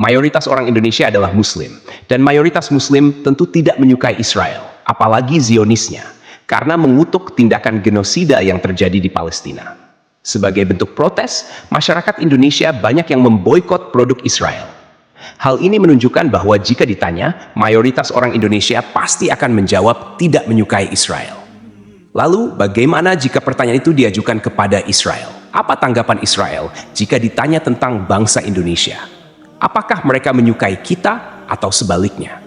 mayoritas orang Indonesia adalah Muslim, dan mayoritas Muslim tentu tidak menyukai Israel, apalagi Zionisnya, karena mengutuk tindakan genosida yang terjadi di Palestina. Sebagai bentuk protes, masyarakat Indonesia banyak yang memboikot produk Israel. Hal ini menunjukkan bahwa jika ditanya, mayoritas orang Indonesia pasti akan menjawab tidak menyukai Israel. Lalu, bagaimana jika pertanyaan itu diajukan kepada Israel? Apa tanggapan Israel jika ditanya tentang bangsa Indonesia? Apakah mereka menyukai kita atau sebaliknya?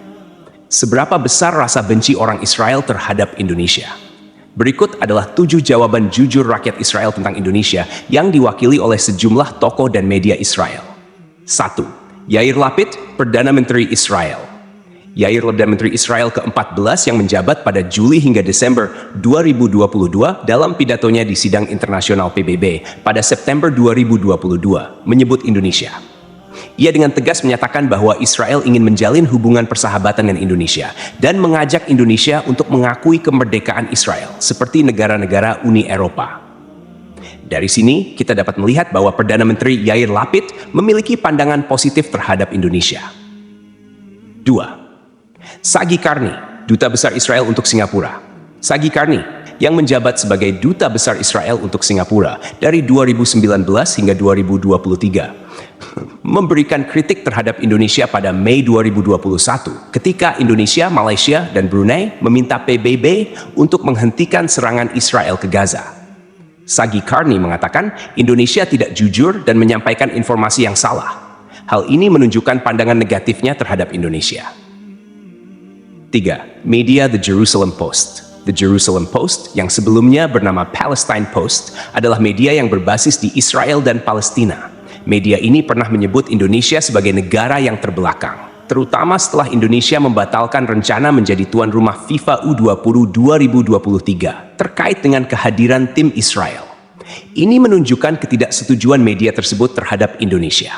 Seberapa besar rasa benci orang Israel terhadap Indonesia? Berikut adalah 7 jawaban jujur rakyat Israel tentang Indonesia yang diwakili oleh sejumlah tokoh dan media Israel. 1. Yair Lapid, Perdana Menteri Israel. Yair Perdana Menteri Israel ke-14 yang menjabat pada Juli hingga Desember 2022 dalam pidatonya di sidang internasional PBB pada September 2022 menyebut Indonesia. Ia dengan tegas menyatakan bahwa Israel ingin menjalin hubungan persahabatan dengan Indonesia dan mengajak Indonesia untuk mengakui kemerdekaan Israel seperti negara-negara Uni Eropa. Dari sini, kita dapat melihat bahwa Perdana Menteri Yair Lapid memiliki pandangan positif terhadap Indonesia. 2. Sagi Karni, Duta Besar Israel untuk Singapura. Sagi Karni, yang menjabat sebagai Duta Besar Israel untuk Singapura dari 2019 hingga 2023, memberikan kritik terhadap Indonesia pada Mei 2021 ketika Indonesia, Malaysia, dan Brunei meminta PBB untuk menghentikan serangan Israel ke Gaza. Sagi Karni mengatakan Indonesia tidak jujur dan menyampaikan informasi yang salah. Hal ini menunjukkan pandangan negatifnya terhadap Indonesia. 3. Media The Jerusalem Post. The Jerusalem Post, yang sebelumnya bernama Palestine Post, adalah media yang berbasis di Israel dan Palestina. Media ini pernah menyebut Indonesia sebagai negara yang terbelakang, terutama setelah Indonesia membatalkan rencana menjadi tuan rumah FIFA U20 2023 terkait dengan kehadiran tim Israel. Ini menunjukkan ketidaksetujuan media tersebut terhadap Indonesia.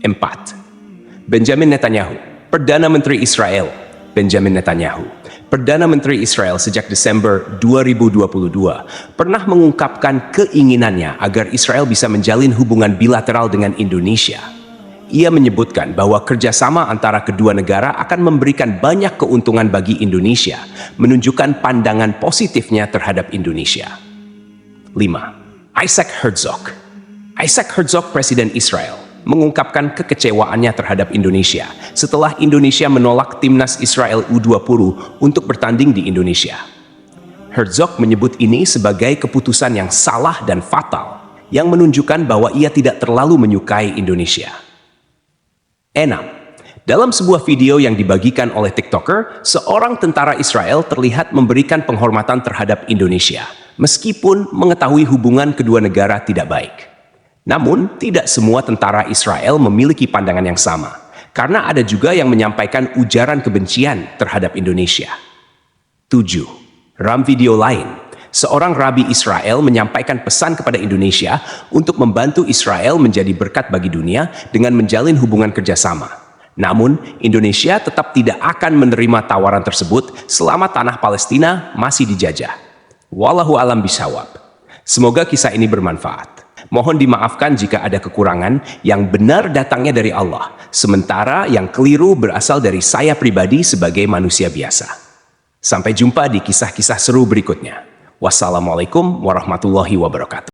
4. Benjamin Netanyahu, Perdana Menteri Israel. Benjamin Netanyahu, Perdana Menteri Israel sejak Desember 2022, pernah mengungkapkan keinginannya agar Israel bisa menjalin hubungan bilateral dengan Indonesia. Ia menyebutkan bahwa kerjasama antara kedua negara akan memberikan banyak keuntungan bagi Indonesia, menunjukkan pandangan positifnya terhadap Indonesia. 5. Isaac Herzog. Isaac Herzog, Presiden Israel, mengungkapkan kekecewaannya terhadap Indonesia setelah Indonesia menolak timnas Israel U20 untuk bertanding di Indonesia. Herzog menyebut ini sebagai keputusan yang salah dan fatal, yang menunjukkan bahwa ia tidak terlalu menyukai Indonesia. 6. Dalam sebuah video yang dibagikan oleh TikToker, seorang tentara Israel terlihat memberikan penghormatan terhadap Indonesia, meskipun mengetahui hubungan kedua negara tidak baik. Namun, tidak semua tentara Israel memiliki pandangan yang sama, karena ada juga yang menyampaikan ujaran kebencian terhadap Indonesia. 7. Dalam video lain, seorang rabi Israel menyampaikan pesan kepada Indonesia untuk membantu Israel menjadi berkat bagi dunia dengan menjalin hubungan kerjasama. Namun, Indonesia tetap tidak akan menerima tawaran tersebut selama tanah Palestina masih dijajah. Wallahu a'lam bishawab. Semoga kisah ini bermanfaat. Mohon dimaafkan jika ada kekurangan, yang benar datangnya dari Allah, sementara yang keliru berasal dari saya pribadi sebagai manusia biasa. Sampai jumpa di kisah-kisah seru berikutnya. Wassalamualaikum warahmatullahi wabarakatuh.